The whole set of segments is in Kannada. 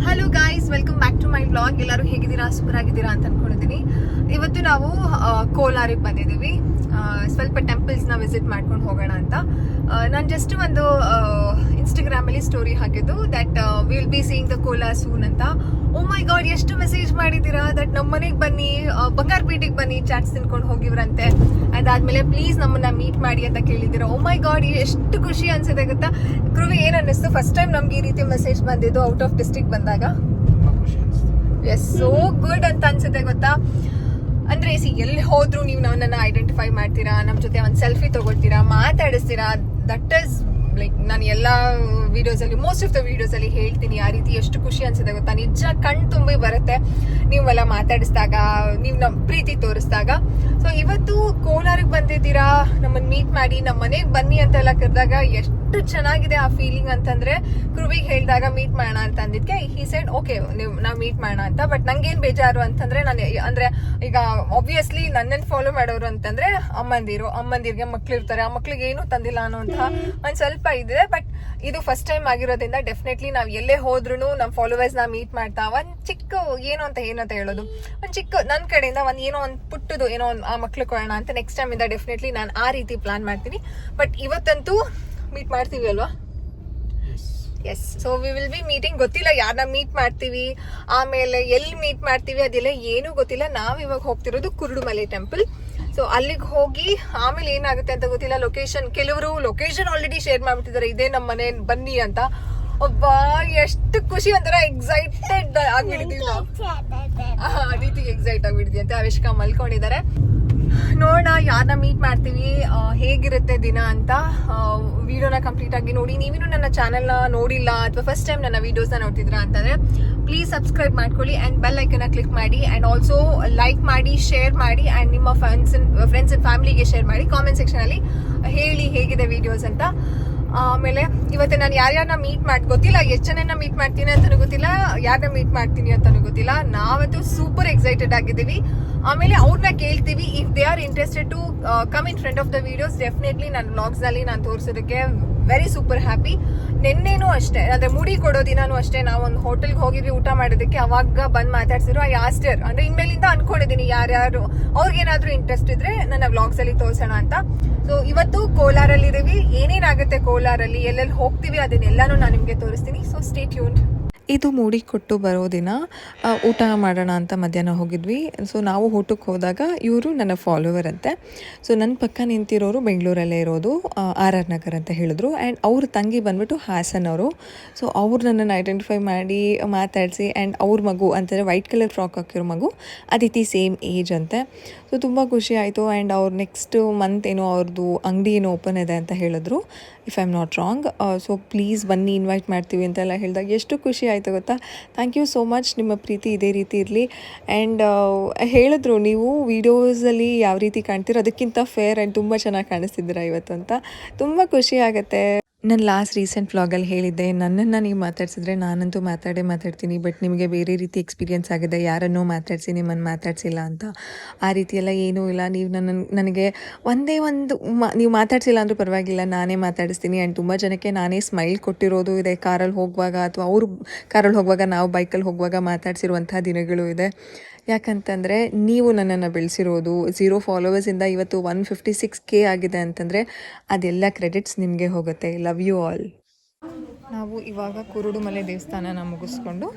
Hello guys, welcome back to my blog. ಎಲ್ಲರೂ ಹೇಗಿದ್ದೀರಾ? ಸೂಪರ್ ಆಗಿದ್ದೀರಾ ಅಂತ ಅನ್ಕೊಂಡಿದ್ದೀನಿ. ಇವತ್ತು ನಾವು ಕೋಲಾರಿಗೆ ಬಂದಿದ್ದೀವಿ. ಸ್ವಲ್ಪ ಟೆಂಪಲ್ಸ್ನ ವಿಸಿಟ್ ಮಾಡ್ಕೊಂಡು ಹೋಗೋಣ ಅಂತ. ನಾನು ಜಸ್ಟ್ ಒಂದು ಇನ್ಸ್ಟಾಗ್ರಾಮಲ್ಲಿ ಸ್ಟೋರಿ ಹಾಕಿದ್ದು that will be seeing the Kolar soon ಅಂತ. ಓ ಮೈ ಗಾಡ್, ಎಷ್ಟು ಮೆಸೇಜ್ ಮಾಡಿದ್ದೀರಾ ದಟ್ ನಮ್ಮ ಮನೆಗೆ ಬನ್ನಿ, ಬಂಗಾರಪೇಟೆಗೆ ಬನ್ನಿ, ಚಾಟ್ಸ್ ತಿನ್ಕೊಂಡು ಹೋಗಿವ್ರಂತೆ. ಅದಾದ್ಮೇಲೆ ಪ್ಲೀಸ್ ನಮ್ಮನ್ನ ಮೀಟ್ ಮಾಡಿ ಅಂತ ಕೇಳಿದ್ದೀರಾ. ಓ ಮೈ ಗಾಡ್, ಎಷ್ಟು ಖುಷಿ ಅನ್ಸುತ್ತೆ ಗೊತ್ತಾ. ಕೃವಿ, ಏನ್ ಅನ್ನಿಸ್ತು ಫಸ್ಟ್ ಟೈಮ್ ನಮ್ಗೆ ಈ ರೀತಿ ಮೆಸೇಜ್ ಬಂದಿದ್ದು ಔಟ್ ಆಫ್ ಡಿಸ್ಟ್ರಿಕ್ಟ್ ಬಂದಾಗ? ಎಸ್, ಸೋ ಗುಡ್ ಅಂತ ಅನ್ಸುತ್ತೆ ಗೊತ್ತಾ. ಅಂದ್ರೆ ಎಲ್ಲಿ ಹೋದ್ರು ನೀವು ನನ್ನನ್ನು ಐಡೆಂಟಿಫೈ ಮಾಡ್ತೀರಾ, ನಮ್ಮ ಜೊತೆ ಒಂದು ಸೆಲ್ಫಿ ತಗೊಳ್ತೀರಾ, ಮಾತಾಡಿಸ್ತೀರಾ. ದಟ್ ಈಸ್ ಲೈಕ್ ನಾನು ಎಲ್ಲ ವಿಡಿಯೋಸಲ್ಲಿ, ಮೋಸ್ಟ್ ಆಫ್ ದ ವಿಡಿಯೋಸಲ್ಲಿ ಹೇಳ್ತೀನಿ ಆ ರೀತಿ. ಎಷ್ಟು ಖುಷಿ ಅನ್ಸುತ್ತೆ ಗೊತ್ತಾ, ನಿಜ ಕಣ್ ತುಂಬಿ ಬರುತ್ತೆ ನೀವೆಲ್ಲ ಮಾತಾಡಿಸಿದಾಗ, ನೀವು ನಮ್ಮ ಪ್ರೀತಿ ತೋರಿಸಿದಾಗ. ಸೊ ಇವತ್ತು ಕೋಲಾರಿಗೆ ಬಂದಿದ್ದೀರಾ, ನಮ್ಮನ್ನು ಮೀಟ್ ಮಾಡಿ ನಮ್ಮ ಮನೆಗೆ ಬನ್ನಿ ಅಂತೆಲ್ಲ ಕರೆದಾಗ ಎಷ್ಟು ಚೆನ್ನಾಗಿದೆ ಆ ಫೀಲಿಂಗ್ ಅಂತಂದ್ರೆ. ಕೃವಿಗೆ ಹೇಳಿದಾಗ ಮೀಟ್ ಮಾಡೋಣ ಅಂತ ಅಂದಿದ್ಕೆ ಹಿ ಸೆಡ್ ಓಕೆ, ನಾವು ಮೀಟ್ ಮಾಡೋಣ ಅಂತ. ಬಟ್ ನಂಗೇನ್ ಬೇಜಾರು ಅಂತಂದ್ರೆ, ನಾನು ಅಂದ್ರೆ ಈಗ ಆಬ್ವಿಯಸ್ಲಿ ನನ್ನನ್ನು ಫಾಲೋ ಮಾಡೋರು ಅಂತಂದ್ರೆ ಅಮ್ಮಂದಿರ್ಗೆ ಮಕ್ಳು ಇರ್ತಾರೆ, ಆ ಮಕ್ಳಿಗೆ ಏನೂ ತಂದಿಲ್ಲ ಅನ್ನೋಂತಹ ಒಂದ್ ಸ್ವಲ್ಪ ಇದೆ. ಬಟ್ ಇದು ಫಸ್ಟ್ ಟೈಮ್ ಆಗಿರೋದ್ರಿಂದ ಡೆಫಿನೆಟ್ಲಿ ನಾವು ಎಲ್ಲೇ ಹೋದ್ರು ನಮ್ಮ ಫಾಲೋವರ್ಸ್ ನ ಮೀಟ್ ಮಾಡ್ತಾ ಒಂದ್ ಚಿಕ್ಕ ಏನಂತ ಹೇಳೋದು, ಒಂದ್ ಚಿಕ್ಕ ನನ್ನ ಕಡೆಯಿಂದ ಒಂದ್ ಪುಟ್ಟದು ಏನೋ ಆ ಮಕ್ಳು ಕೊಡೋಣ ಅಂತ ನೆಕ್ಸ್ಟ್ ಟೈಮ್ ಇಂದ ಡೆಫಿನೆಟ್ಲಿ ನಾನು ಆ ರೀತಿ ಪ್ಲಾನ್ ಮಾಡ್ತೀನಿ. ಬಟ್ ಇವತ್ತಂತೂ ಮೀಟ್ ಮಾಡ್ತೀವಿ ಅಲ್ವಾ? Yes, so we will be meeting. ಗೊತ್ತಿಲ್ಲ ಯಾರನ್ನ ಮೀಟ್ ಮಾಡ್ತೀವಿ, ಆಮೇಲೆ ಎಲ್ಲಿ ಮೀಟ್ ಮಾಡ್ತೀವಿ ಅದೆಲ್ಲ ಏನೂ ಗೊತ್ತಿಲ್ಲ. ನಾವ್ ಇವಾಗ ಹೋಗ್ತಿರೋದು ಕುರುಡುಮಲೆ ಟೆಂಪಲ್. ಸೊ ಅಲ್ಲಿಗೆ ಹೋಗಿ ಆಮೇಲೆ ಏನಾಗುತ್ತೆ ಅಂತ ಗೊತ್ತಿಲ್ಲ. ಕೆಲವರು ಲೊಕೇಶನ್ ಆಲ್ರೆಡಿ ಶೇರ್ ಮಾಡ್ಬಿಟ್ಟಿದ್ದಾರೆ, ಇದೇ ನಮ್ಮ ಮನೆ ಬನ್ನಿ ಅಂತ. ಒಬ್ಬಾ, ಎಷ್ಟು ಖುಷಿ, ಒಂಥರ ಎಕ್ಸೈಟೆಡ್ ಆಗ್ಬಿಟ್ಟಿದೀವಿ ನಾವು. ರೀತಿಗೆ ಎಕ್ಸೈಟ್ ಆಗ್ಬಿಟ್ಟಿದೀವಿ ಅಂತ. ಅವಿಷ್ಕಾ ಮಲ್ಕೊಂಡಿದ್ದಾರೆ. ನೋಡೋಣ ಯಾರನ್ನ ಮೀಟ್ ಮಾಡ್ತೀವಿ, ಹೇಗಿರುತ್ತೆ ದಿನ ಅಂತ. ವಿಡಿಯೋನ ಕಂಪ್ಲೀಟ್ ಆಗಿ ನೋಡಿ. ನೀವೇನು ನನ್ನ ಚಾನೆಲ್ನ ನೋಡಿಲ್ಲ ಅಥವಾ ಫಸ್ಟ್ ಟೈಮ್ ನನ್ನ ವಿಡಿಯೋಸ್ನ ನೋಡ್ತಿದ್ರ ಅಂತಂದ್ರೆ ಪ್ಲೀಸ್ ಸಬ್ಸ್ಕ್ರೈಬ್ ಮಾಡ್ಕೊಳ್ಳಿ ಅಂಡ್ ಬೆಲ್ ಐಕನ್ನ ಕ್ಲಿಕ್ ಮಾಡಿ ಅಂಡ್ ಆಲ್ಸೋ ಲೈಕ್ ಮಾಡಿ, ಶೇರ್ ಮಾಡಿ ಅಂಡ್ ನಿಮ್ಮ ಫ್ರೆಂಡ್ಸ್ ಅಂಡ್ ಫ್ಯಾಮಿಲಿಗೆ ಶೇರ್ ಮಾಡಿ. ಕಾಮೆಂಟ್ ಸೆಕ್ಷನ್ ಅಲ್ಲಿ ಹೇಳಿ ಹೇಗಿದೆ ವಿಡಿಯೋಸ್ ಅಂತ. ಆಮೇಲೆ ಇವತ್ತು ನಾನು ಯಾರ್ಯಾರನ್ನ ಮೀಟ್ ಗೊತ್ತಿಲ್ಲ, ಎಷ್ಟು ಜನನ ಮೀಟ್ ಮಾಡ್ತೀನಿ ಅಂತಾನು ಗೊತ್ತಿಲ್ಲ, ಯಾರನ್ನ ಮೀಟ್ ಮಾಡ್ತೀನಿ ಅಂತಾನು ಗೊತ್ತಿಲ್ಲ. ನಾವಂತೂ ಸೂಪರ್ ಎಕ್ಸೈಟೆಡ್ ಆಗಿದ್ದೀವಿ. ಆಮೇಲೆ ಅವ್ರನ್ನ ಕೇಳ್ತೀವಿ if they are interested to come in front of the videos. Definitely ನನ್ನ ವ್ಲಾಗ್ಸ್ ನಲ್ಲಿ ನಾನು ತೋರಿಸೋದಕ್ಕೆ ವೆರಿ ಸೂಪರ್ ಹ್ಯಾಪಿ. ನಿನ್ನೆನೂ ಅಷ್ಟೇ, ಅಂದ್ರೆ ಮುಡಿ ಕೊಡೋ ದಿನಾನು ಅಷ್ಟೇ, ನಾವು ಒಂದು ಹೋಟೆಲ್ಗೆ ಹೋಗಿದ್ವಿ ಊಟ ಮಾಡೋದಕ್ಕೆ. ಅವಾಗ ಬಂದ್ ಮಾತಾಡ್ಸಿದ್ರು. ಐ ಆಸ್ಟರ್, ಅಂದ್ರೆ ಇನ್ಮೇಲಿಂದ ಅನ್ಕೊಂಡಿದ್ದೀನಿ ಯಾರ್ಯಾರು ಅವ್ರಿಗೇನಾದ್ರೂ ಇಂಟ್ರೆಸ್ಟ್ ಇದ್ರೆ ನನ್ನ ವ್ಲಾಗ್ಸ್ ಅಲ್ಲಿ ತೋರ್ಸೋಣ ಅಂತ. ಸೊ ಇವತ್ತು ಕೋಲಾರಲ್ಲಿ ಇದೀವಿ. ಏನೇನಾಗುತ್ತೆ ಕೋಲಾರಲ್ಲಿ, ಎಲ್ಲೆಲ್ಲಿ ಹೋಗ್ತೀವಿ ಅದನ್ನೆಲ್ಲಾನು ನಾನು ನಿಮ್ಗೆ ತೋರಿಸ್ತೀನಿ. So stay tuned. ಇದು ಮೂಡಿ ಕೊಟ್ಟು ಬರೋ ದಿನ ಊಟ ಮಾಡೋಣ ಅಂತ ಮಧ್ಯಾಹ್ನ ಹೋಗಿದ್ವಿ. ಸೊ ನಾವು ಊಟಕ್ಕೆ ಹೋದಾಗ ಇವರು ನನ್ನ ಫಾಲೋವರ್ ಅಂತೆ. ಸೊ ನನ್ನ ಪಕ್ಕ ನಿಂತಿರೋರು ಬೆಂಗಳೂರಲ್ಲೇ ಇರೋದು, ಆರ್ ಆರ್ ನಗರ್ ಅಂತ ಹೇಳಿದ್ರು. ಆ್ಯಂಡ್ ಅವ್ರ ತಂಗಿ ಬಂದ್ಬಿಟ್ಟು ಹಾಸನ್ ಅವರು. ಸೊ ಅವ್ರು ನನ್ನನ್ನು ಐಡೆಂಟಿಫೈ ಮಾಡಿ ಮಾತಾಡಿಸಿ. ಆ್ಯಂಡ್ ಅವ್ರ ಮಗು ಅಂತಂದರೆ ವೈಟ್ ಕಲರ್ ಫ್ರಾಕ್ ಹಾಕಿರೋ ಮಗು ಅದಿತಿ, ಸೇಮ್ ಏಜ್ ಅಂತೆ. ಸೊ ತುಂಬ ಖುಷಿ ಆಯಿತು. ಆ್ಯಂಡ್ ಅವ್ರು ನೆಕ್ಸ್ಟ್ ಮಂತ್ ಏನೋ ಅವ್ರದ್ದು ಅಂಗಡಿ ಏನೋ ಓಪನ್ ಇದೆ ಅಂತ ಹೇಳಿದ್ರು, if I am not wrong. So please ಬನ್ನಿ, ಇನ್ವೈಟ್ ಮಾಡ್ತೀವಿ ಅಂತೆಲ್ಲ ಹೇಳಿದಾಗ ಎಷ್ಟು ಖುಷಿ ಆಯಿತು ಗೊತ್ತಾ. Thank you so much. ನಿಮ್ಮ ಪ್ರೀತಿ ಇದೇ ರೀತಿ ಇರಲಿ. ಆ್ಯಂಡ್ ಹೇಳಿದ್ರು ನೀವು ವೀಡಿಯೋಸಲ್ಲಿ ಯಾವ ರೀತಿ ಕಾಣ್ತೀರೋ ಅದಕ್ಕಿಂತ ಫೇರ್ ಆ್ಯಂಡ್ ತುಂಬ ಚೆನ್ನಾಗಿ ಕಾಣಿಸ್ತಿದ್ದೀರಾ ಇವತ್ತು ಅಂತ. ತುಂಬ ಖುಷಿ ಆಗುತ್ತೆ. ನಾನು ಲಾಸ್ಟ್ ರೀಸೆಂಟ್ ವ್ಲಾಗಲ್ಲಿ ಹೇಳಿದ್ದೆ, ನನ್ನನ್ನು ನೀವು ಮಾತಾಡ್ಸಿದ್ರೆ ನಾನಂತೂ ಮಾತಾಡ್ತೀನಿ, ಬಟ್ ನಿಮಗೆ ಬೇರೆ ರೀತಿ ಎಕ್ಸ್ಪೀರಿಯೆನ್ಸ್ ಆಗಿದೆ, ಯಾರನ್ನೋ ಮಾತಾಡಿಸಿ ನಿಮ್ಮನ್ನು ಮಾತಾಡ್ಸಿಲ್ಲ ಅಂತ. ಆ ರೀತಿಯೆಲ್ಲ ಏನೂ ಇಲ್ಲ. ನೀವು ನನಗೆ ಒಂದೇ ಒಂದು ನೀವು ಮಾತಾಡ್ಸಿಲ್ಲ ಅಂದರೂ ಪರವಾಗಿಲ್ಲ, ನಾನೇ ಮಾತಾಡಿಸ್ತೀನಿ. ಆ್ಯಂಡ್ ತುಂಬ ಜನಕ್ಕೆ ನಾನೇ ಸ್ಮೈಲ್ ಕೊಟ್ಟಿರೋದು ಇದೆ, ಕಾರಲ್ಲಿ ಹೋಗುವಾಗ ಅಥವಾ ಅವರು ಕಾರಲ್ಲಿ ಹೋಗುವಾಗ, ನಾವು ಬೈಕಲ್ಲಿ ಹೋಗುವಾಗ ಮಾತಾಡ್ಸಿರುವಂಥ ದಿನಗಳು ಇದೆ. ಯಾಕಂತಂದರೆ ನೀವು ನನ್ನನ್ನು ಬೆಳೆಸಿರೋದು 0 ಫಾಲೋವರ್ಸಿಂದ ಇವತ್ತು 156K ಆಗಿದೆ ಅಂತಂದರೆ ಅದೆಲ್ಲ ಕ್ರೆಡಿಟ್ಸ್ ನಿಮಗೆ ಹೋಗುತ್ತೆ. Love you all. ನಾವು ಇವಾಗ ಕುರುಡುಮಲೆ ದೇವಸ್ಥಾನನ ಮುಗಿಸ್ಕೊಂಡು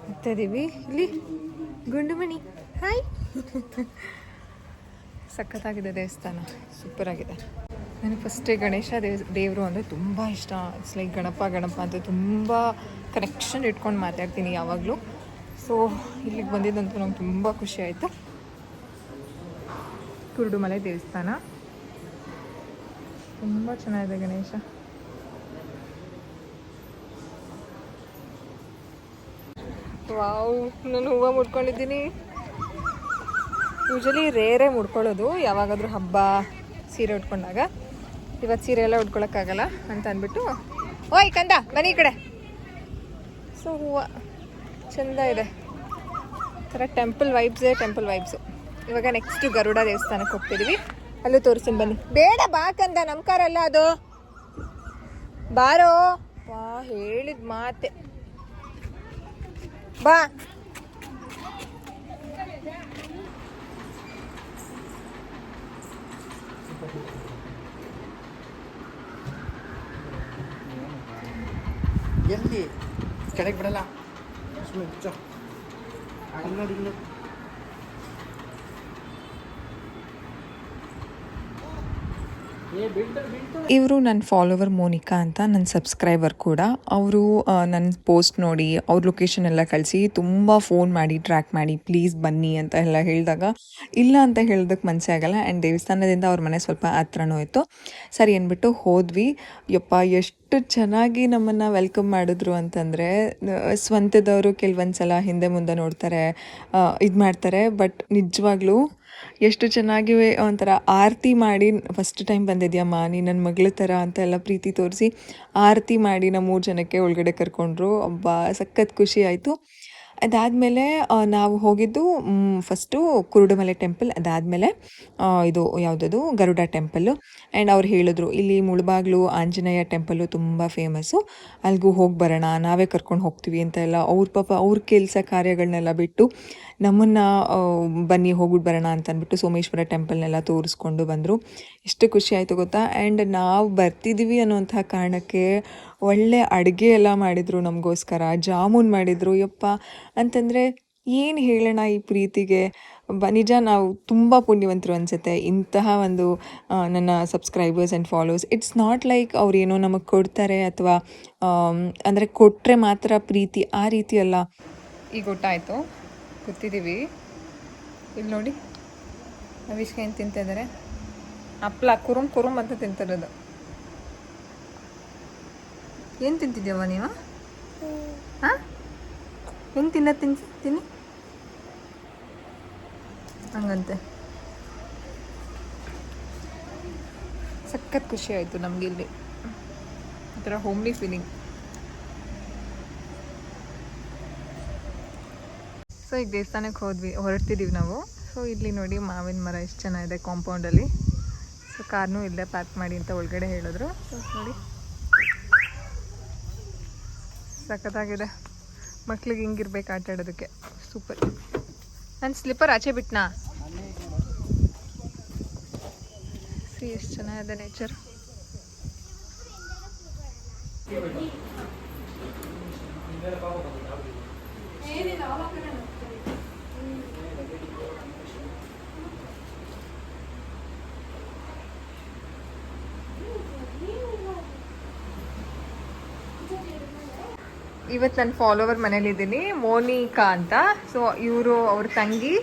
ಹೋಗ್ತಾಯಿದ್ದೀವಿ. ಇಲ್ಲಿ ಗುಂಡುಮಣಿ, ಹಾಯ್. ಸಖತ್ತಾಗಿದೆ ದೇವಸ್ಥಾನ, ಸೂಪರಾಗಿದೆ. ನನಗೆ ಫಸ್ಟೇ ಗಣೇಶ ದೇವರು ಅಂದರೆ ತುಂಬ ಇಷ್ಟ. ಇಟ್ಸ್ ಲೈಕ್ ಗಣಪ ಅಂತ ತುಂಬ ಕನೆಕ್ಷನ್ ಇಟ್ಕೊಂಡು ಮಾತಾಡ್ತೀನಿ ಯಾವಾಗಲೂ. ಸೊ ಇಲ್ಲಿಗೆ ಬಂದಿದ್ದಂತೂ ನಂಗೆ ತುಂಬ ಖುಷಿ ಆಯಿತು. ಕುರುಡುಮಲೆ ದೇವಸ್ಥಾನ ತುಂಬ ಚೆನ್ನಾಗಿದೆ. ಗಣೇಶ ವಾವ್, ನಾನು ಹೂವು ಮುಡ್ಕೊಂಡಿದ್ದೀನಿ. ಯೂಶಲಿ ರೇರೇ ಮುಡ್ಕೊಳ್ಳೋದು, ಯಾವಾಗಾದರೂ ಹಬ್ಬ ಸೀರೆ ಉಟ್ಕೊಂಡಾಗ. ಇವತ್ತು ಸೀರೆ ಎಲ್ಲ ಉಟ್ಕೊಳಕ್ಕಾಗಲ್ಲ ಅಂತ ಅಂದ್ಬಿಟ್ಟು, ಓಯ್ ಕಂದ ಬನ್ನಿ ಈ ಕಡೆ. ಸೊ ಹೂವು ಚೆಂದ ಇದೆ, ಥರ ಟೆಂಪಲ್ ವೈಬ್ಸು. ಇವಾಗ ನೆಕ್ಸ್ಟ್ ಗರುಡ ದೇವಸ್ಥಾನಕ್ಕೆ ಹೋಗ್ತಿದ್ದೀವಿ, ಅಲ್ಲೂ ತೋರಿಸ್ತೀನಿ ಬನ್ನಿ. ಬೇಡ ಬಾ ಕಂದ, ನಮ್ಮ ಕಾರಲ್ಲ ಅದು, ಬಾರೋ. ವಾ ಹೇಳಿದ ಮಾತೆ. ಬಾ. ಎಲ್ಲಿ ಕೆಳಗೆ ಬಿಡಲ್ಲ ಸುಮ್ಮನೆ ಬಿಚ್ಚೋ ಅಲ್ಲಿ ನೋಡಿ ಇಲ್ಲಿ ನೋಡಿ. ಇವರು ನನ್ನ ಫಾಲೋವರ್ ಮೋನಿಕಾ ಅಂತ, ನನ್ನ ಸಬ್ಸ್ಕ್ರೈಬರ್ ಕೂಡ. ಅವರು ನನ್ನ ಪೋಸ್ಟ್ ನೋಡಿ ಅವ್ರ ಲೊಕೇಶನ್ ಎಲ್ಲ ಕಳಿಸಿ ತುಂಬ ಫೋನ್ ಮಾಡಿ ಟ್ರ್ಯಾಕ್ ಮಾಡಿ ಪ್ಲೀಸ್ ಬನ್ನಿ ಅಂತ ಎಲ್ಲ ಹೇಳಿದಾಗ ಇಲ್ಲ ಅಂತ ಹೇಳೋದಕ್ಕೆ ಮನಸ್ಸೇ ಆಗಲ್ಲ. ಆ್ಯಂಡ್ ದೇವಸ್ಥಾನದಿಂದ ಅವ್ರ ಮನೆ ಸ್ವಲ್ಪ ಹತ್ರನೂ ಇತ್ತು. ಸರಿ ಅಂದ್ಬಿಟ್ಟು ಹೋದ್ವಿ. ಯಪ್ಪ ಎಷ್ಟು ಚೆನ್ನಾಗಿ ನಮ್ಮನ್ನು ವೆಲ್ಕಮ್ ಮಾಡಿದ್ರು ಅಂತಂದರೆ, ಸ್ವಂತದವರು ಕೆಲವೊಂದು ಸಲ ಹಿಂದೆ ಮುಂದೆ ನೋಡ್ತಾರೆ, ಇದು ಮಾಡ್ತಾರೆ. ಬಟ್ ನಿಜವಾಗ್ಲೂ ಎಷ್ಟು ಚೆನ್ನಾಗಿ ಒಂಥರ ಆರತಿ ಮಾಡಿ, ಫಸ್ಟ್ ಟೈಮ್ ಬಂದಿದ್ಯಮ್ಮ ನೀ ನನ್ನ ಮಗಳ ಥರ ಅಂತ ಎಲ್ಲ ಪ್ರೀತಿ ತೋರಿಸಿ ಆರತಿ ಮಾಡಿ ನಮ್ಮ 3 ಜನಕ್ಕೆ ಒಳಗಡೆ ಕರ್ಕೊಂಡ್ರು. ಅಬ್ಬಾ ಸಖತ್ ಖುಷಿ ಆಯಿತು. ಅದಾದಮೇಲೆ ನಾವು ಹೋಗಿದ್ದು ಫಸ್ಟು ಕುರುಡುಮಲೆ ಟೆಂಪಲ್, ಅದಾದಮೇಲೆ ಇದು ಯಾವುದದು ಗರುಡ ಟೆಂಪಲ್ಲು. ಆ್ಯಂಡ್ ಅವ್ರು ಹೇಳಿದ್ರು ಇಲ್ಲಿ ಮುಳುಬಾಗ್ಲು ಆಂಜನೇಯ ಟೆಂಪಲ್ಲು ತುಂಬ ಫೇಮಸ್ಸು, ಅಲ್ಲಿಗೂ ಹೋಗಿ ಬರೋಣ, ನಾವೇ ಕರ್ಕೊಂಡು ಹೋಗ್ತೀವಿ ಅಂತ ಎಲ್ಲ ಅವ್ರ ಪಾಪ ಅವ್ರ ಕೆಲಸ ಕಾರ್ಯಗಳನ್ನೆಲ್ಲ ಬಿಟ್ಟು ನಮ್ಮನ್ನು ಬನ್ನಿ ಹೋಗ್ಬಿಟ್ಟು ಬರೋಣ ಅಂತ ಅಂದ್ಬಿಟ್ಟು ಸೋಮೇಶ್ವರ ಟೆಂಪಲ್ನೆಲ್ಲ ತೋರಿಸ್ಕೊಂಡು ಬಂದರು. ಎಷ್ಟು ಖುಷಿ ಆಯಿತು ಗೊತ್ತಾ. ಆ್ಯಂಡ್ ನಾವು ಬರ್ತಿದ್ದೀವಿ ಅನ್ನೋಂಥ ಕಾರಣಕ್ಕೆ ಒಳ್ಳೆ ಅಡುಗೆ ಎಲ್ಲ ಮಾಡಿದರು ನಮಗೋಸ್ಕರ, ಜಾಮೂನ್ ಮಾಡಿದರು. ಯಪ್ಪ ಅಂತಂದರೆ ಏನು ಹೇಳೋಣ ಈ ಪ್ರೀತಿಗೆ. ನಿಜ ನಾವು ತುಂಬ ಪುಣ್ಯವಂತರು ಅನಿಸುತ್ತೆ. ಇಂತಹ ಒಂದು ನನ್ನ subscribers and followers, it's not like ಅವ್ರೇನೋ ನಮಗೆ ಕೊಡ್ತಾರೆ ಅಥವಾ ಅಂದರೆ ಕೊಟ್ಟರೆ ಮಾತ್ರ ಪ್ರೀತಿ, ಆ ರೀತಿ ಅಲ್ಲ. ಈಗ ಗೊತ್ತಾಯಿತು, ಕೂತಿದ್ದೀವಿ ಇಲ್ಲಿ ನೋಡಿ. ಅವಿಷ್ಕ ಏನು ತಿಂತಿದ್ದಾರೆ? ಹಪ್ಳ ಕುರುಮ್ ಅಂತ ತಿಂತಿರೋದು. ಏನು ತಿಂತಿದ್ದೀವ ನೀವು? ಹಾಂ, ಹೆಂಗೆ ತಿನ್ನಿ ಹಂಗಂತೆ. ಸಖತ್ ಖುಷಿ ಆಯಿತು ನಮಗೆ ಇಲ್ಲಿ, ಒಂಥರ ಹೋಮ್ಲಿ ಫೀಲಿಂಗ್. ಸೊ ಈಗ ದೇವಸ್ಥಾನಕ್ಕೆ ಹೊರಡ್ತಿದ್ದೀವಿ ನಾವು. ಸೊ ಇಲ್ಲಿ ನೋಡಿ ಮಾವಿನ ಮರ ಎಷ್ಟು ಚೆನ್ನಾಗಿದೆ ಕಾಂಪೌಂಡಲ್ಲಿ. ಸೊ ಕಾರ್ನೂ ಇಲ್ಲೇ ಪಾರ್ಕ್ ಮಾಡಿ ಅಂತ ಒಳಗಡೆ ಹೇಳಿದ್ರು. ಸೊ ನೋಡಿ ಸಖತ್ತಾಗಿದೆ. ಮಕ್ಳಿಗೆ ಹಿಂಗಿರ್ಬೇಕು ಆಟ ಆಡೋದಕ್ಕೆ, ಸೂಪರ್. ನನ್ನ ಸ್ಲಿಪ್ಪರ್ ಆಚೆ ಬಿಟ್ನಾ? ಸಿ ಎಷ್ಟು ಚೆನ್ನಾಗಿದೆ ನೇಚರ್. ಇವತ್ತು ನನ್ನ ಫಾಲೋವರ್ ಮನೇಲಿದ್ದೀನಿ, ಮೋನಿಕಾ ಅಂತ. ಸೊ ಇವರು ಅವ್ರ ತಂಗಿ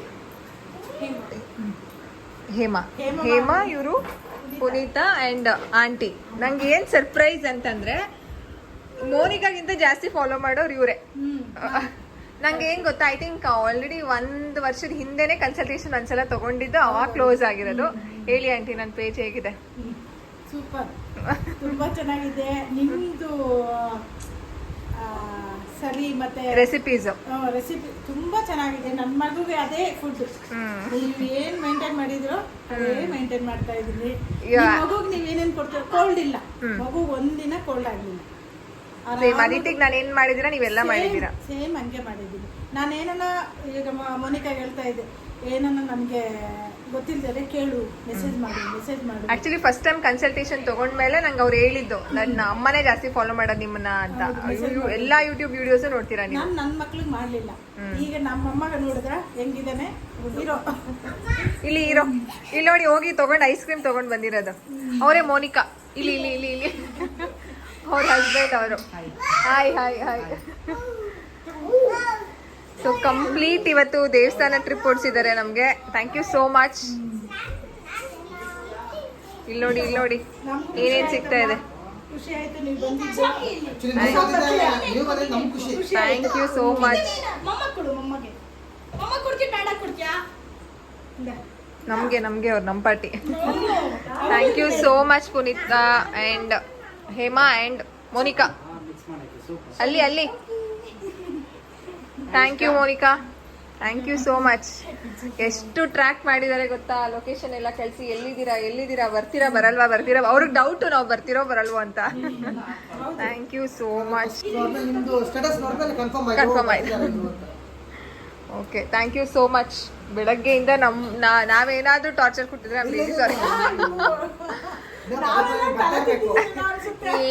ಹೇಮಾ, ಇವರು ಪುನೀತಾ ಆ್ಯಂಡ್ ಆಂಟಿ. ನಂಗೆ ಏನು ಸರ್ಪ್ರೈಸ್ ಅಂತಂದರೆ, ಮೋನಿಕಾಗಿಂತ ಜಾಸ್ತಿ ಫಾಲೋ ಮಾಡೋರು ಇವರೇ. ನಂಗೆ ಏನು ಗೊತ್ತಾ, ಐ ಥಿಂಕ್ ಆಲ್ರೆಡಿ 1 ವರ್ಷದ ಹಿಂದೆನೇ ಕನ್ಸಲ್ಟೇಷನ್ ಒಂದ್ಸಲ ತೊಗೊಂಡಿದ್ದು, ಅವಾಗ ಕ್ಲೋಸ್ ಆಗಿರೋದು. ಹೇಳಿ ಆಂಟಿ, ನನ್ನ ಪೇಜ್ ಹೇಗಿದೆ? ಸೂಪರ್, ತುಂಬ ಚೆನ್ನಾಗಿದೆ. ನಿಮ್ಮದು ಸರಿ, ಮತ್ತೆ ರೆಸಿಪಿ ತುಂಬಾ ಚೆನ್ನಾಗಿದೆ. ನನ್ನ ಮಗುಗೆ ಅದೇ ಫುಡ್ ನೀವು ಏನ್ ಮೇಂಟೈನ್ ಮಾಡಿದ್ರು ಅದೇ ಮೇಂಟೈನ್ ಮಾಡ್ತಾ ಇದೀನಿ. ಮಗುಗೆ ನೀವ್ ಏನೇನ್ ಕೊಡ್ತೀರ, ಕೋಲ್ಡ್ ಇಲ್ಲ, ಮಗು ಒಂದಿನ ಕೋಲ್ಡ್ ಆಗ್ಲಿಲ್ಲ. ನಾನು ಏನ್ ಮಾಡಿದೀರಾ ನೀವೆಲ್ಲ ಮಾಡಿದೀರಾ? ಸೇಮ್ ಹಂಗೆ ಮಾಡಿದ್ದೀನಿ. ನಾನೇನ ಈಗ ಮೋನಿಕಾ ಹೇಳ್ತಾ ಇದ್ದೆ, ಏನನ್ನ ನಮ್ಗೆ ಗೊತ್ತಿಲ್ಲದೆ ಕೇಳು, ಮೆಸೇಜ್ ಮಾಡು. ಆಕ್ಚುಲಿ ಫಸ್ಟ್ ಟೈಮ್ ಕನ್ಸಲ್ಟೇಷನ್ ತಗೊಂಡ್ಮೇಲೆ ನಂಗೆ ಅವ್ರು ಹೇಳಿದ್ದು, ನನ್ನ ಅಮ್ಮನೇ ಜಾಸ್ತಿ ಫಾಲೋ ಮಾಡೋದು ನಿಮ್ಮನ್ನ ಅಂತ. ಎಲ್ಲಾ ಯೂಟ್ಯೂಬ್ ವಿಡಿಯೋಸ್ ನೋಡ್ತೀರಾ ನೀವು? ನಾನು ನನ್ನ ಮಕ್ಳಿಗೆ ಮಾಡ್ಲಿಲ್ಲ. ಈಗ ನಮ್ಮ ಅಮ್ಮಗ ನೋಡಿದ್ರ ಹೆಂಗಿದಾನೆ ಇಲ್ಲಿ ನೋಡಿ, ಹೋಗಿ ತಗೊಂಡು ಐಸ್ ಕ್ರೀಮ್ ತಗೊಂಡ್ ಬಂದಿರೋದು ಅವರೇ ಮೋನಿಕಾ. ಇಲ್ಲಿ ಅವ್ರ ಹಸ್ಬೆಂಡ್ ಅವರು. ಹಾಯ್. ಸೊ ಕಂಪ್ಲೀಟ್ ಇವತ್ತು ದೇವಸ್ಥಾನ ಟ್ರಿಪ್ ಓಡಿಸಿದ್ದಾರೆ ನಮಗೆ. Thank you so much. ಇಲ್ಲಿ ನೋಡಿ ಏನೇನು ಸಿಗ್ತಾ ಇದೆ. ಖುಷಿ ಆಯ್ತು ನೀವು ಬಂದಿದ್ದು. Thank you so much. ನಮಗೆ ಅವ್ರು ನಮ್ಮ party. Thank you so much Puneetha and Hema and Monika. ಅಲ್ಲಿ thank you Monika. Thank you so much. ಎಷ್ಟು ಟ್ರ್ಯಾಕ್ ಮಾಡಿದ್ದಾರೆ ಗೊತ್ತಾ, ಲೊಕೇಶನ್ ಎಲ್ಲ ಕಳಿಸಿ ಎಲ್ಲಿದ್ದೀರಾ ಬರ್ತೀರಾ ಅವ್ರಿಗೆ ಡೌಟು ನಾವು ಬರ್ತಿರೋ ಬರಲ್ವೋ ಅಂತ. Thank you so much. ನಿಮ್ದು ಸ್ಟೇಟಸ್ ನೋಡಿದ್ಮೇಲೆ ಕನ್ಫರ್ಮ್ ಆಯ್ತು. Okay, thank you so much. ಬೆಳಗ್ಗೆಯಿಂದ ನಾವೇನಾದ್ರೂ ಟಾರ್ಚರ್ ಕೊಟ್ಟಿದ್ರೆ ಸಾರಿ.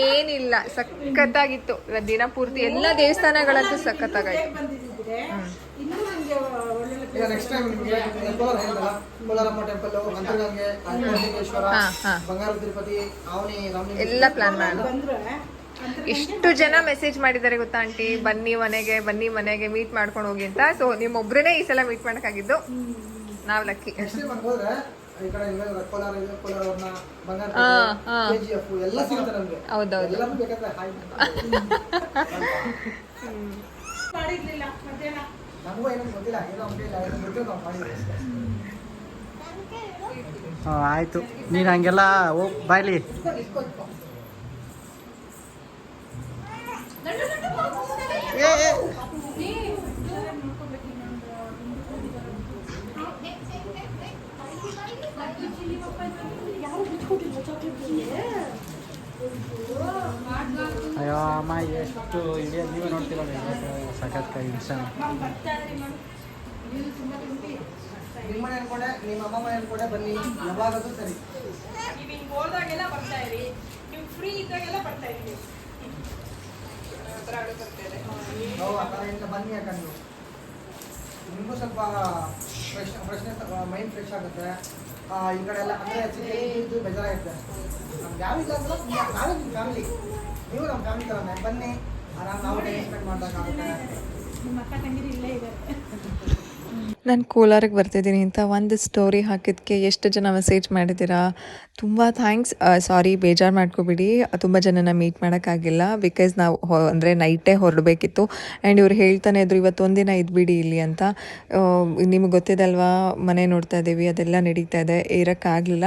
ಏನಿಲ್ಲ, ಸಖತ್ತಾಗಿತ್ತು ದಿನ ಪೂರ್ತಿ. ಎಲ್ಲ ದೇವಸ್ಥಾನಗಳಂತೂ ಸಖತ್ತಾಗಾಯ್ತು. ನೆಕ್ಸ್ಟ್ ಟೈಮ್ ನಿಮಗೆ ಕೋಲಾರಮ್ಮ ಟೆಂಪಲ್, ಅಂತರ್ಗಂಗೆ, ಕೋಟಲಿಂಗೇಶ್ವರ, ಬಂಗಾರ ತಿರುಪತಿ, ಅವನಿ ಎಲ್ಲ ಪ್ಲಾನ್ ಮಾಡೋಣ. ಎಷ್ಟು ಜನ ಮೆಸೇಜ್ ಮಾಡಿದ್ದಾರೆ ಗೊತ್ತಾ ಆಂಟಿ, ಬನ್ನಿ ಮನೆಗೆ ಮೀಟ್ ಮಾಡ್ಕೊಂಡು ಹೋಗಿ ಅಂತ. ಸೊ ನಿಮ್ಮೊಬ್ರೇ ಈ ಸಲ ಮೀಟ್ ಮಾಡಕ್ಕಾಗಿದ್ದು, ನಾವು ಲಕ್ಕಿ. ನೆಕ್ಸ್ಟ್ ಟೈಮ್ ಹೋದ್ರೆ ಈ ಕಡೆ ಕೋಲಾರವ್ರನ್ನ, ಬಂಗಾರ KGF ಎಲ್ಲ ಸಿಗುತ್ತೆ ನಮ್ಗೆ. ಹೌದೌದು. ಎಲ್ಲರೂ ಬೇಕಾದ್ರೆ ಹಾಯ್ ಮಾಡಿರ್ಲಿಲ್ಲ ಮಧ್ಯಾಹ್ನ. ನಮಗೂ ಏನೋ ಗೊತ್ತಿಲ್ಲ, ಏನೋ ಗೊತ್ತಿಲ್ಲ, ನಾವು ಮಾಡಿದ್ವಿ. ಆಯ್ತು, ನೀನು ಹಂಗೆಲ್ಲ ಬಾಯ್ಲಿ. ಅಯ್ಯೋ ಅಮ್ಮ, ಎಷ್ಟು ಇದೆಯಾ, ನೀವೇ ನೋಡ್ತೀರ ಸಖತ್ ಕೈ ಇಷ್ಟ. ನಿಮ್ಮ ಮನೆ ಅನ್ಕೊಂಡೆ, ನಿಮ್ಮ ಅಮ್ಮ ಮನೆ ಅನ್ಕೊಂಡೆ, ಬನ್ನಿ ಯಾವಾಗಲೂ ಸರಿ. ನೀವು ಹಿಂಗೆ ಹೋದಾಗೆಲ್ಲ ಬರ್ತಾ ಇರಿ, ನೀವು ಫ್ರೀ ಇದ್ದಾಗೆಲ್ಲ ಬರ್ತಾ ಇರಿ. ಆ ಕಡೆಯಿಂದ ಬನ್ನಿ, ಯಾಕಂದ್ರೆ ನಿಮಗೂ ಸ್ವಲ್ಪ ಫ್ರೆಶ್ನೆಸ್, ಮೈಂಡ್ ಫ್ರೆಶ್ ಆಗುತ್ತೆ. ಈ ಕಡೆ ಎಲ್ಲ ಅಂದರೆ ಚಿಕ್ಕ ಬೇಜಾರಾಗುತ್ತೆ. ನಮ್ಗೆ ಯಾವ ಇಲ್ಲ ಅಂದ್ರೆ ನಾವೇ ನಿಮ್ಮ ಫ್ಯಾಮಿಲಿ, ನೀವು ನಮ್ಮ ಫ್ಯಾಮಿಲಿ ಥರನೇ. ಬನ್ನಿ, ಆರಾಮ್ ನಾವು ಟೈಮ್ ಸ್ಪೆಂಡ್ ಮಾಡ್ಬೇಕಾಗುತ್ತೆ. ನಿಮ್ಮ ಅಕ್ಕ ತಂಗಿರು ಇಲ್ಲೇ ಇದ್ದಾರೆ. ನಾನು ಕೋಲಾರಕ್ಕೆ ಬರ್ತಿದ್ದೀನಿ ಅಂತ ಒಂದು ಸ್ಟೋರಿ ಹಾಕಿದ್ದಕ್ಕೆ ಎಷ್ಟು ಜನ ಮೆಸೇಜ್ ಮಾಡಿದ್ದೀರಾ, ತುಂಬ ಥ್ಯಾಂಕ್ಸ್. ಸಾರಿ, ಬೇಜಾರು ಮಾಡ್ಕೋಬಿಡಿ, ತುಂಬ ಜನನ ಮೀಟ್ ಮಾಡೋಕ್ಕಾಗಿಲ್ಲ. ಬಿಕಾಸ್ ನಾವು ಅಂದರೆ ನೈಟೇ ಹೊರಡಬೇಕಿತ್ತು. ಆ್ಯಂಡ್ ಇವ್ರು ಹೇಳ್ತಾನೆ ಇದ್ರು ಇವತ್ತು ಒಂದಿನ ಇದ್ಬಿಡಿ ಇಲ್ಲಿ ಅಂತ. ನಿಮಗೆ ಗೊತ್ತಿದೆ ಅಲ್ವಾ, ಮನೆ ನೋಡ್ತಾ ಇದ್ದೀವಿ, ಅದೆಲ್ಲ ನಡೀತಾ ಇದೆ, ಇರೋಕ್ಕಾಗಲಿಲ್ಲ.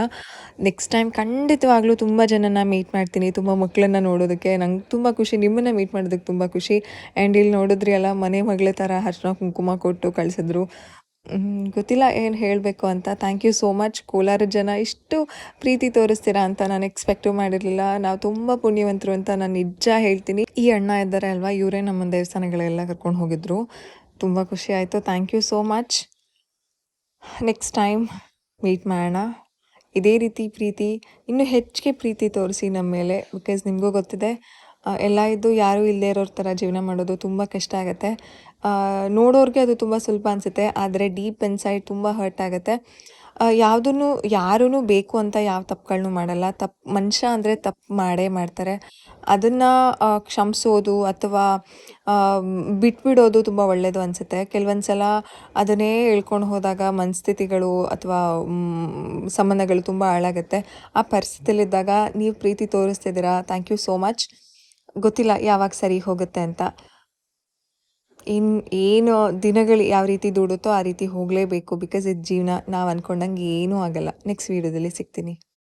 ನೆಕ್ಸ್ಟ್ ಟೈಮ್ ಖಂಡಿತವಾಗ್ಲೂ ತುಂಬ ಜನನ ಮೀಟ್ ಮಾಡ್ತೀನಿ, ತುಂಬ ಮಕ್ಕಳನ್ನ ನೋಡೋದಕ್ಕೆ ನಂಗೆ ತುಂಬ ಖುಷಿ, ನಿಮ್ಮನ್ನು ಮೀಟ್ ಮಾಡೋದಕ್ಕೆ ತುಂಬ ಖುಷಿ. ಆ್ಯಂಡ್ ಇಲ್ಲಿ ನೋಡಿದ್ರಿ ಅಲ್ಲ, ಮನೆ ಮಗಳ ಥರ ಅರ್ಶಿನ ಕುಂಕುಮ ಕೊಟ್ಟು ಕಳಿಸಿದ್ರು. ಗೊತ್ತಿಲ್ಲ ಏನು ಹೇಳಬೇಕು ಅಂತ. Thank you so much. Kolar ಜನ ಇಷ್ಟು ಪ್ರೀತಿ ತೋರಿಸ್ತೀರಾ ಅಂತ ನಾನು ಎಕ್ಸ್ಪೆಕ್ಟು ಮಾಡಿರಲಿಲ್ಲ. ನಾವು ತುಂಬ ಪುಣ್ಯವಂತರು ಅಂತ ನಾನು ನಿಜ ಹೇಳ್ತೀನಿ. ಈ ಅಣ್ಣ ಇದ್ದಾರೆ ಅಲ್ವಾ, ಇವರೇ ನಮ್ಮ ದೇವಸ್ಥಾನಗಳೆಲ್ಲ ಕರ್ಕೊಂಡು ಹೋಗಿದ್ರು. ತುಂಬ ಖುಷಿ ಆಯಿತು. Thank you so much. Next time meet ಮಾಡೋಣ. ಇದೇ ರೀತಿ ಪ್ರೀತಿ, ಇನ್ನೂ ಹೆಚ್ಚಿಗೆ ಪ್ರೀತಿ ತೋರಿಸಿ ನಮ್ಮ ಮೇಲೆ. ಬಿಕಾಸ್ ನಿಮಗೂ ಗೊತ್ತಿದೆ, ಎಲ್ಲ ಇದ್ದು ಯಾರೂ ಇಲ್ಲದೇ ಇರೋರ ಥರ ಜೀವನ ಮಾಡೋದು ತುಂಬ ಕಷ್ಟ ಆಗುತ್ತೆ. ನೋಡೋರಿಗೆ ಅದು ತುಂಬ ಸುಲಭ ಅನಿಸುತ್ತೆ, ಆದರೆ ಡೀಪ್ ಇನ್ಸೈಡ್ ತುಂಬ ಹರ್ಟ್ ಆಗುತ್ತೆ. ಯಾವುದನ್ನು ಯಾರೂ ಬೇಕು ಅಂತ ಯಾವ ತಪ್ಪುಗಳನ್ನೂ ಮಾಡಲ್ಲ. ಮನುಷ್ಯ ಅಂದರೆ ತಪ್ಪು ಮಾಡೇ ಮಾಡ್ತಾರೆ. ಅದನ್ನು ಕ್ಷಮಿಸೋದು ಅಥವಾ ಬಿಟ್ಬಿಡೋದು ತುಂಬ ಒಳ್ಳೆಯದು ಅನಿಸುತ್ತೆ. ಕೆಲವೊಂದು ಸಲ ಅದನ್ನೇ ಹೇಳ್ಕೊಂಡು ಹೋದಾಗ ಮನಸ್ಥಿತಿಗಳು ಅಥವಾ ಸಂಬಂಧಗಳು ತುಂಬ ಹಾಳಾಗುತ್ತೆ. ಆ ಪರಿಸ್ಥಿತಿಲಿದ್ದಾಗ ನೀವು ಪ್ರೀತಿ ತೋರಿಸ್ತಿದ್ದೀರಾ, ಥ್ಯಾಂಕ್ ಯು ಸೋ ಮಚ್. ಗೊತ್ತಿಲ್ಲ ಯಾವಾಗ ಸರಿ ಹೋಗುತ್ತೆ ಅಂತ. ಏನು ದಿನಗಳು ಯಾವ ರೀತಿ ದೂಡುತ್ತೋ ಆ ರೀತಿ ಹೋಗಲೇಬೇಕು. ಬಿಕಾಸ್ ಇದು ಜೀವನ, ನಾವು ಅಂದ್ಕೊಂಡಂಗೆ ಏನೂ ಆಗಲ್ಲ. ನೆಕ್ಸ್ಟ್ ವೀಡಿಯೋದಲ್ಲಿ ಸಿಗ್ತೀನಿ.